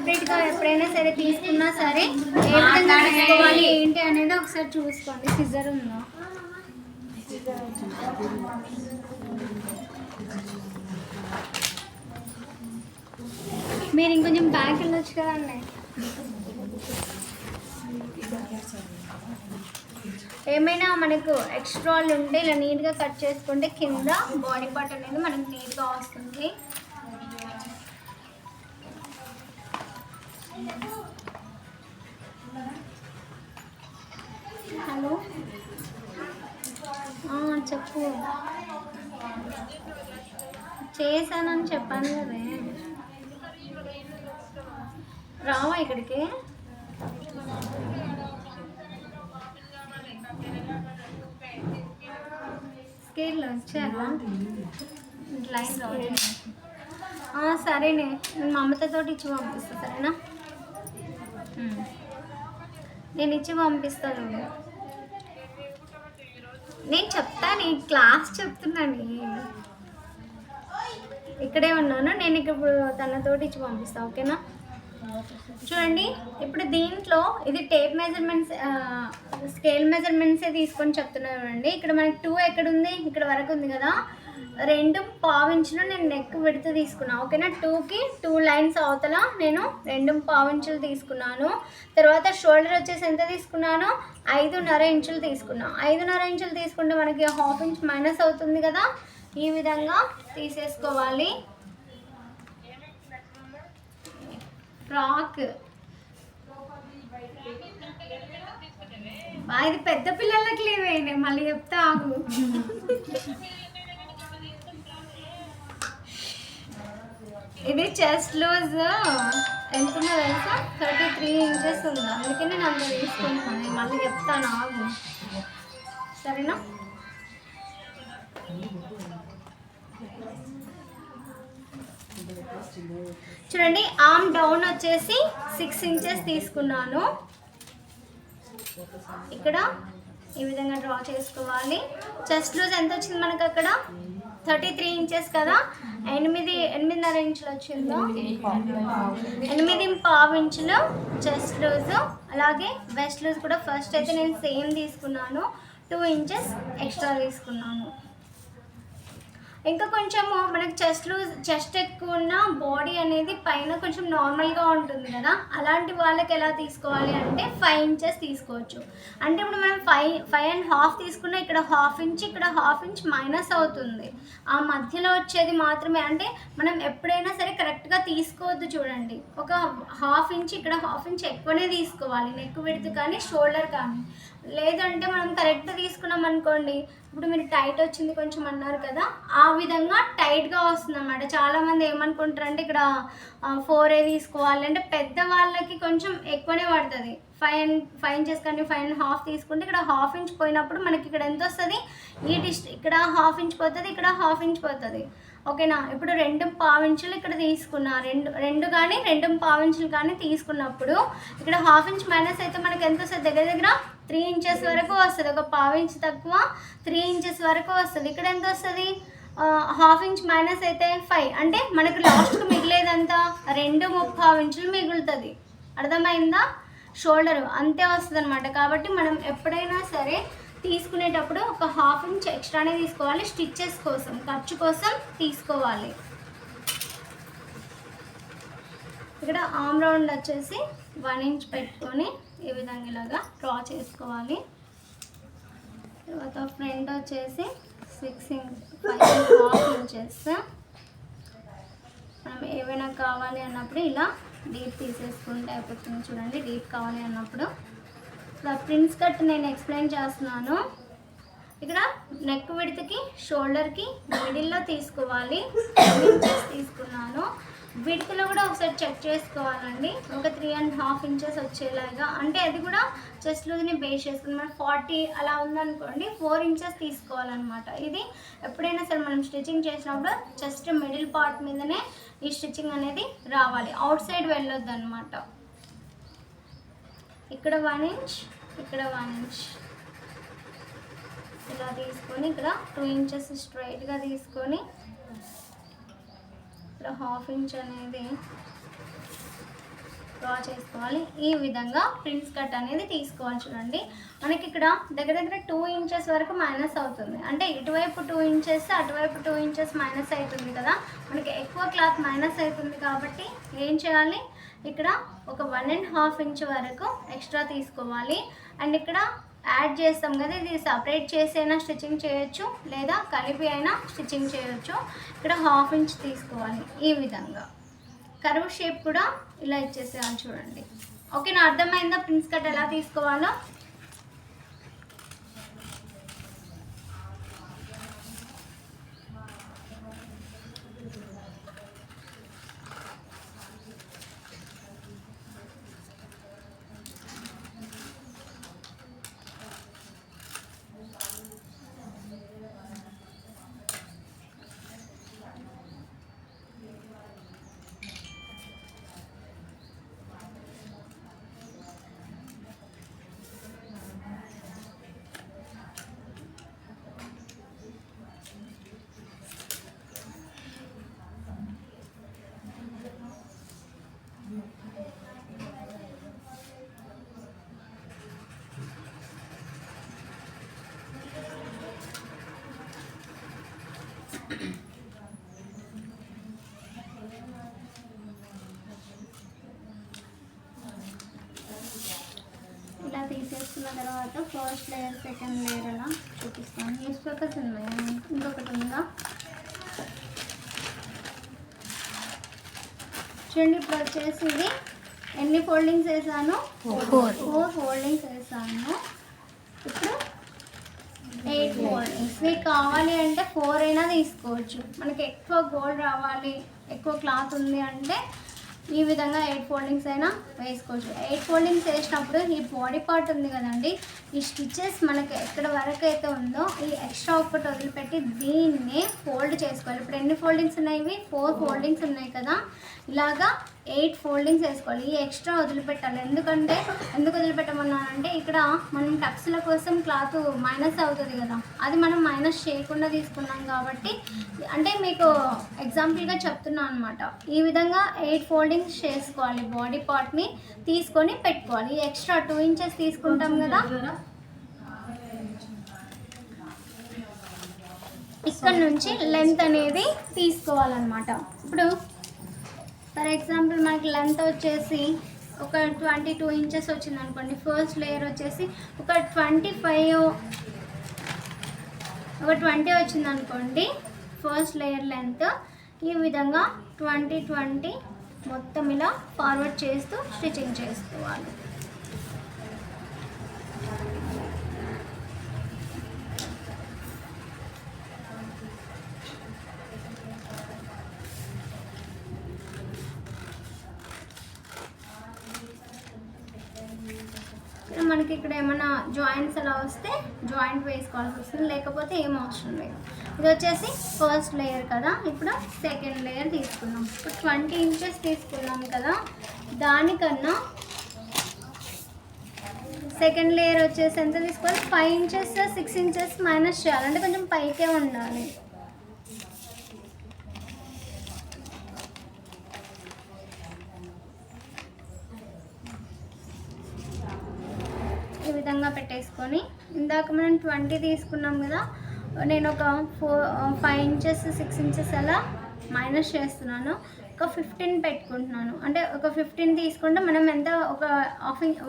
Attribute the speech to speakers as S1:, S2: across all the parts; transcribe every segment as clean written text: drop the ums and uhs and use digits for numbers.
S1: సెపరేట్గా ఎప్పుడైనా సరే తీసుకున్నా సరే ఏ విధంగా తీసుకోవాలి ఏంటి అనేది ఒకసారి చూసుకోండి. సిజర్ ఉందా? మీరు ఇంకొంచెం బ్యాక్ వెళ్ళొచ్చు కదండి. ఏమైనా మనకు ఎక్స్ట్రాలు ఉంటే ఇలా నీట్గా కట్ చేసుకుంటే కింద బాడీ పార్ట్ అనేది మనకు నీట్గా వస్తుంది. హలో చెప్పు. చేశానని చెప్పాను కదే. రావా ఇక్కడికి? స్కేల్లో వచ్చారా? లైన్ రావట్లేదు. సరేనే, నేను మా అమ్మతో ఇచ్చి పంపిస్తా. సరేనా? నేను ఇచ్చి పంపిస్తాను. నేను చెప్తాను, క్లాస్ చెప్తున్నాను. ఇక్కడే ఉన్నాను నేను. ఇప్పుడు తనతోటి ఇచ్చి పంపిస్తాను. ఓకేనా? చూడండి, ఇప్పుడు దీంట్లో ఇది టేప్ మెజర్మెంట్స్, స్కేల్ మెజర్మెంట్సే తీసుకొని చెప్తున్నాను అండి. ఇక్కడ మనకి 2 ఎక్కడ ఉంది? ఇక్కడ వరకు ఉంది కదా. 2.5 ఇంచులు నేను నెక్ విడత తీసుకున్నాను. ఓకేనా? 2కి 2 లైన్స్ అవతల నేను 2.5 ఇంచులు తీసుకున్నాను. తర్వాత షోల్డర్ వచ్చేసి ఎంత తీసుకున్నాను? 5.5 ఇంచులు తీసుకున్నాను. 5.5 ఇంచులు తీసుకుంటే మనకి 1/2 ఇంచ్ మైనస్ అవుతుంది కదా. ఈ విధంగా తీసేసుకోవాలి. ఫ్రాక్ ఇది పెద్ద పిల్లలకి లేవే, మళ్ళీ చెప్తా ఆగు. ఇది చెస్ట్ లూజ్ ఎంత ఉందో తెలుసా? 33 ఇంచెస్ ఉంది. అందుకే నేను అంత తీసుకుంటున్నాను. మళ్ళీ చెప్తాను ఆగు. సరేనా? చూడండి, ఆర్మ్ డౌన్ వచ్చేసి 6 ఇంచెస్ తీసుకున్నాను. ఇక్కడ ఈ విధంగా డ్రా చేసుకోవాలి. చెస్ట్ లూజ్ ఎంత వచ్చింది మనకు? అక్కడ 33 ఇంచెస్ కదా. 8.5 ఇంచులు వచ్చిందో, 8.5 ఇంచులు చెస్ట్ లూజ్. అలాగే వెస్ట్ లూజ్ కూడా ఫస్ట్ అయితే నేను సేమ్ తీసుకున్నాను. 2 ఇంచెస్ ఎక్స్ట్రా తీసుకున్నాను. ఇంకా కొంచెము మనకి చెస్ట్ ఎక్కువ ఉన్న బాడీ అనేది పైన కొంచెం నార్మల్గా ఉంటుంది కదా. అలాంటి వాళ్ళకి ఎలా తీసుకోవాలి అంటే 5 ఇంచెస్ తీసుకోవచ్చు. అంటే ఇప్పుడు మనం 5.5 తీసుకున్నా ఇక్కడ 1/2 ఇంచ్, ఇక్కడ 1/2 ఇంచ్ మైనస్ అవుతుంది. ఆ మధ్యలో వచ్చేది మాత్రమే. అంటే మనం ఎప్పుడైనా సరే కరెక్ట్గా తీసుకోవద్దు. చూడండి, ఒక 1/2 ఇంచ్ ఇక్కడ 1/2 ఇంచ్ ఎక్కువనే తీసుకోవాలి. నెక్ విడ్త్ కానీ షోల్డర్ కానీ. లేదంటే మనం కరెక్ట్గా తీసుకున్నాం అనుకోండి, ఇప్పుడు మీరు టైట్ వచ్చింది కొంచెం అన్నారు కదా, ఆ విధంగా టైట్గా వస్తుంది అన్నమాట. చాలామంది ఏమనుకుంటారు అంటే ఇక్కడ 4 తీసుకోవాలి అంటే పెద్దవాళ్ళకి కొంచెం ఎక్కువనే పడుతుంది. 5 ఇంచెస్ కానీ 5.5 తీసుకుంటే ఇక్కడ 1/2 ఇంచ్ పోయినప్పుడు మనకి ఇక్కడ ఎంత వస్తుంది? ఇక్కడ 1/2 ఇంచ్ పోతుంది, ఇక్కడ 1/2 ఇంచ్ పోతుంది. ఓకేనా? ఇప్పుడు 2.5 ఇంచులు ఇక్కడ తీసుకున్నా. రెండు కానీ 2.5 ఇంచులు కానీ తీసుకున్నప్పుడు ఇక్కడ 1/2 ఇంచ్ మైనస్ అయితే మనకి ఎంత వస్తుంది? దగ్గర దగ్గర 3 ఇంచెస్ వరకు వస్తుంది. ఒక 1/2 ఇంచ్ తక్కువ 3 ఇంచెస్ వరకు వస్తుంది. ఇక్కడ ఎంత వస్తుంది? 1/2 ఇంచ్ మైనస్ అయితే 5. అంటే మనకు లాస్ట్కి మిగిలేదంతా 2.5 ఇంచులు మిగులుతుంది. అర్థమైందా? షోల్డర్ అంతే వస్తుంది అనమాట. కాబట్టి మనం ఎప్పుడైనా సరే తీసుకునేటప్పుడు ఒక 1/2 ఇంచ్ ఎక్స్ట్రానే తీసుకోవాలి. స్టిచ్చెస్ కోసం, ఖర్చు కోసం తీసుకోవాలి. ఇక్కడ ఆర్మ్ రౌండ్ వచ్చేసి 1 ఇంచ్ పెట్టుకొని ఈ విధంగా ఇలాగా డ్రా చేసుకోవాలి. తర్వాత ఫ్రంట్ వచ్చేసి 5.5 ఇంచెస్. మనం ఏవైనా కావాలి అన్నప్పుడు ఇలా డీప్ తీసేసుకుంటే అయిపోతుంది. చూడండి, డీప్ కావాలి అన్నప్పుడు ఇలా ప్రిన్స్ కట్ నేను ఎక్స్ప్లెయిన్ చేస్తున్నాను. ఇక్కడ నెక్ విడ్త్కి షోల్డర్కి మిడిల్లో తీసుకోవాలి. 2 ఇంచెస్ తీసుకున్నాను. విడ్త్లో కూడా ఒకసారి చెక్ చేసుకోవాలండి. ఒక 3.5 ఇంచెస్ వచ్చేలాగా. అంటే అది కూడా చెస్ట్ లూజ్ని బేస్ చేసుకుని మనం 40 అలా ఉందనుకోండి, 4 ఇంచెస్ తీసుకోవాలన్నమాట. ఇది ఎప్పుడైనా సరే మనం స్టిచ్చింగ్ చేసినప్పుడు చెస్ట్ మిడిల్ పార్ట్ మీదనే ఈ స్టిచ్చింగ్ అనేది రావాలి. అవుట్ సైడ్ వెళ్ళొద్దు అనమాట. ఇక్కడ 1 ఇంచ్, ఇక్కడ 1 ఇంచ్ ఇలా తీసుకొని ఇక్కడ 2 ఇంచెస్ స్ట్రైట్గా తీసుకొని ఇక్కడ 1/2 ఇంచ్ అనేది డ్రా చేసుకోవాలి. ఈ విధంగా ప్రిన్స్ కట్ అనేది తీసుకోవాలి. చూడండి మనకి ఇక్కడ దగ్గర దగ్గర 2 ఇంచెస్ వరకు మైనస్ అవుతుంది. అంటే ఇటువైపు 2 ఇంచెస్ అటువైపు 2 ఇంచెస్ మైనస్ అవుతుంది కదా. మనకి ఎక్కువ క్లాత్ మైనస్ అవుతుంది కాబట్టి ఏం చేయాలి, ఇక్కడ ఒక 1.5 ఇంచ్ వరకు ఎక్స్ట్రా తీసుకోవాలి. అండ్ ఇక్కడ యాడ్ చేస్తాం కదా, ఇది సపరేట్ చేసి అయినా స్టిచ్చింగ్ చేయొచ్చు లేదా కలిపి అయినా స్టిచ్చింగ్ చేయొచ్చు. ఇక్కడ 1/2 ఇంచ్ తీసుకోవాలి. ఈ విధంగా కర్వ్ షేప్ కూడా ఇలా ఇచ్చేసేయాలి. చూడండి ఓకేనా, అర్థమైందా ప్రిన్స్ కట్ ఎలా తీసుకోవాలో. ఇలా తీసేసుకున్న తర్వాత ఫస్ట్ లేయర్ సెకండ్ లేయర్ అలా చూపిస్తాను. న్యూస్ పేపర్స్ ఉన్నాయి, ఇంకొకటి ఉందా చూడండి. ఇప్పుడు వచ్చేసి ఇది ఎన్ని ఫోల్డింగ్స్ వేసాను, 4 ఫోల్డింగ్స్ వేసాను. ఇప్పుడు 8 ఫోల్డింగ్స్. మీకు కావాలి అంటే 4 అయినా తీసుకోవచ్చు. మనకి ఎక్కువ గోల్డ్ రావాలి, ఎక్కువ క్లాత్ ఉంది అంటే ఈ విధంగా 8 ఫోల్డింగ్స్ అయినా వేసుకోవచ్చు. 8 ఫోల్డింగ్స్ వేసినప్పుడు ఈ బాడీ పార్ట్ ఉంది కదండి, ఈ స్టిచ్చెస్ మనకి ఎక్కడ వరకు అయితే ఉందో ఈ ఎక్స్ట్రా ఒకటి వదిలిపెట్టి దీన్ని ఫోల్డ్ చేసుకోవాలి. ఇప్పుడు ఎన్ని ఫోల్డింగ్స్ ఉన్నాయి, ఇవి 4 ఫోల్డింగ్స్ ఉన్నాయి కదా, ఇలాగా 8 ఫోల్డింగ్స్ వేసుకోవాలి. ఈ ఎక్స్ట్రా వదిలిపెట్టాలి. ఎందుకు వదిలిపెట్టమన్నానంటే ఇక్కడ మనం టక్స్ల కోసం క్లాత్ మైనస్ అవుతుంది కదా, అది మనం మైనస్ చేయకుండా తీసుకున్నాం కాబట్టి, అంటే మీకు ఎగ్జాంపుల్గా చెప్తున్నాను అనమాట. ఈ విధంగా 8 ఫోల్డింగ్స్ చేసుకోవాలి. బాడీ పార్ట్ని తీసుకొని పెట్టుకోవాలి. ఈ ఎక్స్ట్రా 2 ఇంచెస్ తీసుకుంటాం కదా, ఇక్కడ నుంచి లెంత్ అనేది తీసుకోవాలన్నమాట. ఇప్పుడు ఫర్ ఎగ్జాంపుల్ మనకి లెంత్ వచ్చేసి ఒక 22 ఇంచెస్ వచ్చింది అనుకోండి. ఫస్ట్ లేయర్ వచ్చేసి ఒక 20 వచ్చింది అనుకోండి ఫస్ట్ లేయర్ లెంత్. ఈ విధంగా 20 మొత్తం ఇలా ఫార్వర్డ్ చేస్తూ స్టిచ్చింగ్ చేసుకోవాలి. మనకి ఇక్కడ ఏమైనా జాయింట్స్ అలా వస్తే జాయింట్ వేసుకోవాల్సి వస్తుంది, లేకపోతే ఏం అవసరం లేదు. ఇది వచ్చేసి ఫస్ట్ లేయర్ కదా, ఇప్పుడు సెకండ్ లేయర్ తీసుకున్నాం. ఇప్పుడు 20 ఇంచెస్ తీసుకున్నాం కదా, దానికన్నా సెకండ్ లేయర్ వచ్చేసి ఎంత తీసుకోవాలి, 5 ఇంచెస్ 6 ఇంచెస్ మైనస్ చేయాలి. అంటే కొంచెం పైకే ఉండాలి. ఈ విధంగా పెట్టేసుకొని ఇందాక మనం 20 తీసుకున్నాం కదా, నేను ఒక 5 ఇంచెస్ 6 ఇంచెస్ అలా మైనస్ చేస్తున్నాను. ఒక 15 పెట్టుకుంటున్నాను. అంటే ఒక 15 తీసుకుంటే మనం ఎంత, ఒక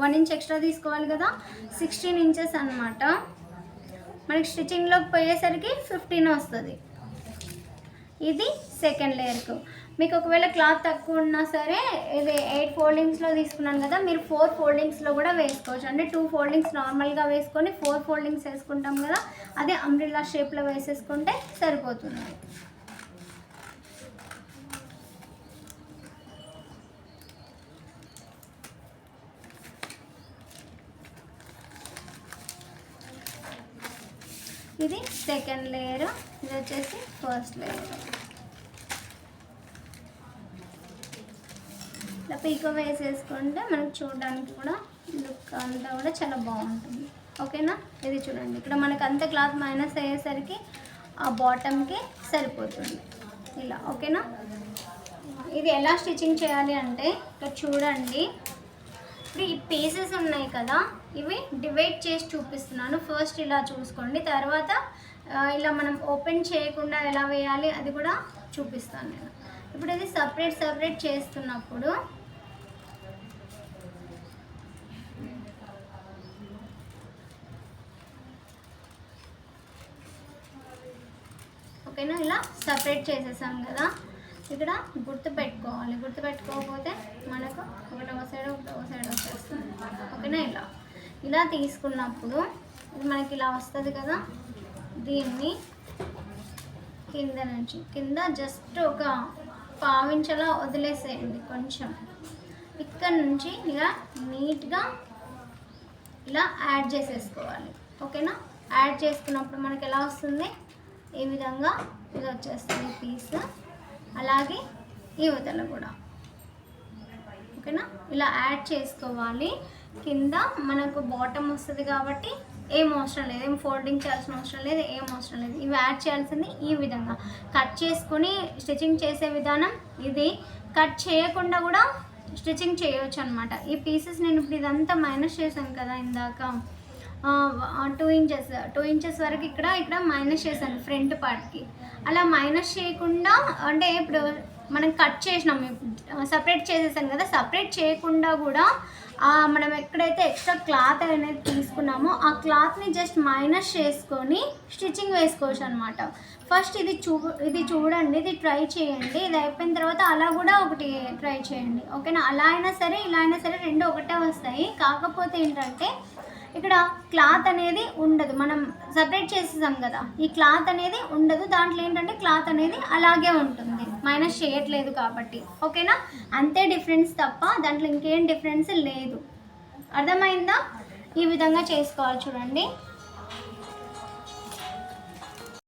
S1: 1 ఇంచ్ ఎక్స్ట్రా తీసుకోవాలి కదా, 16 ఇంచెస్ అనమాట. మనకి స్టిచ్చింగ్లోకి పోయేసరికి 15 వస్తుంది. ఇది సెకండ్ లేయర్కు. మీకు ఒకవేళ క్లాత్ తక్కువ ఉన్నా సరే, ఇది 8 ఫోల్డింగ్స్లో తీసుకున్నాను కదా, మీరు 4 ఫోల్డింగ్స్లో కూడా వేసుకోవచ్చు. అంటే 2 ఫోల్డింగ్స్ నార్మల్గా వేసుకొని 4 ఫోల్డింగ్స్ వేసుకుంటాం కదా, అదే అంబ్రిల్లా షేప్లో వేసేసుకుంటే సరిపోతుంది. ఇది సెకండ్ లేయర్, ఇది వచ్చేసి ఫస్ట్ లేయర్. ఇలా పీకో వేసేసుకుంటే మనకు చూడడానికి కూడా లుక్ అంతా కూడా చాలా బాగుంటుంది. ఓకేనా, ఇది చూడండి ఇక్కడ మనకు అంత క్లాత్ మైనస్ అయ్యేసరికి ఆ బాటమ్కి సరిపోతుంది ఇలా. ఓకేనా, ఇది ఎలా స్టిచ్చింగ్ చేయాలి అంటే ఇక్కడ చూడండి, ఇప్పుడు ఈ పీసెస్ ఉన్నాయి కదా, ఇవి డివైడ్ చేసి చూపిస్తున్నాను. ఫస్ట్ ఇలా చూసుకోండి, తర్వాత ఇలా మనం ఓపెన్ చేయకుండా ఎలా వేయాలి అది కూడా చూపిస్తాను నేను. ఇప్పుడు ఇది సపరేట్ చేస్తున్నప్పుడు ఓకేనా, ఇలా సపరేట్ చేసేసాం కదా. ఇక్కడ గుర్తుపెట్టుకోకపోతే మనకు ఒకటవ సైడ్ వచ్చేస్తుంది. ఓకేనా, ఇలా తీసుకున్నప్పుడు ఇది మనకి ఇలా వస్తుంది కదా. దీన్ని కింద జస్ట్ ఒక పావించలా వదిలేసేయండి కొంచెం. ఇక్కడ నుంచి ఇలా నీట్గా ఇలా యాడ్ చేసేసుకోవాలి. ఓకేనా, యాడ్ చేసుకున్నప్పుడు మనకి ఎలా వస్తుంది, ఈ విధంగా ఇది వచ్చేస్తుంది పీస్. అలాగే ఈ వదల కూడా ఓకేనా, ఇలా యాడ్ చేసుకోవాలి. కింద మనకు బాటమ్ వస్తుంది కాబట్టి ఏం అవసరం లేదు, ఏం ఫోల్డింగ్ చేయాల్సిన అవసరం లేదు, ఏం అవసరం లేదు. ఇవి యాడ్ చేయాల్సింది ఈ విధంగా కట్ చేసుకొని స్టిచ్చింగ్ చేసే విధానం ఇది. కట్ చేయకుండా కూడా స్టిచ్చింగ్ చేయవచ్చు అనమాట. ఈ పీసెస్ నేను ఇప్పుడు ఇదంతా మైనస్ చేశాను కదా ఇందాక, 2 ఇంచెస్ వరకు ఇక్కడ మైనస్ చేశాను ఫ్రంట్ పార్ట్కి. అలా మైనస్ చేయకుండా, అంటే ఇప్పుడు మనం కట్ చేసినాం, సపరేట్ చేసేసాం కదా, సపరేట్ చేయకుండా కూడా మనం ఎక్కడైతే ఎక్స్ట్రా క్లాత్ అనేది తీసుకున్నామో ఆ క్లాత్ని జస్ట్ మైనస్ చేసుకొని స్టిచ్చింగ్ వేసుకోవచ్చు అనమాట. ఫస్ట్ ఇది చూడండి, ఇది ట్రై చేయండి. ఇది అయిపోయిన తర్వాత అలా కూడా ఒకటి ట్రై చేయండి. ఓకేనా, అలా అయినా సరే ఇలా అయినా సరే రెండు ఒకటే వస్తాయి. కాకపోతే ఏంటంటే ఇక్కడ క్లాత్ అనేది ఉండదు, మనం సపరేట్ చేసేసాం కదా, ఈ క్లాత్ అనేది ఉండదు. దాంట్లో ఏంటంటే క్లాత్ అనేది అలాగే ఉంటుంది, మైనస్ చేయట్లేదు కాబట్టి. ఓకేనా, అంతే డిఫరెన్స్ తప్ప దాంట్లో ఇంకేం డిఫరెన్స్ లేదు. అర్థమైందా? ఈ విధంగా చేసుకోవాలి చూడండి.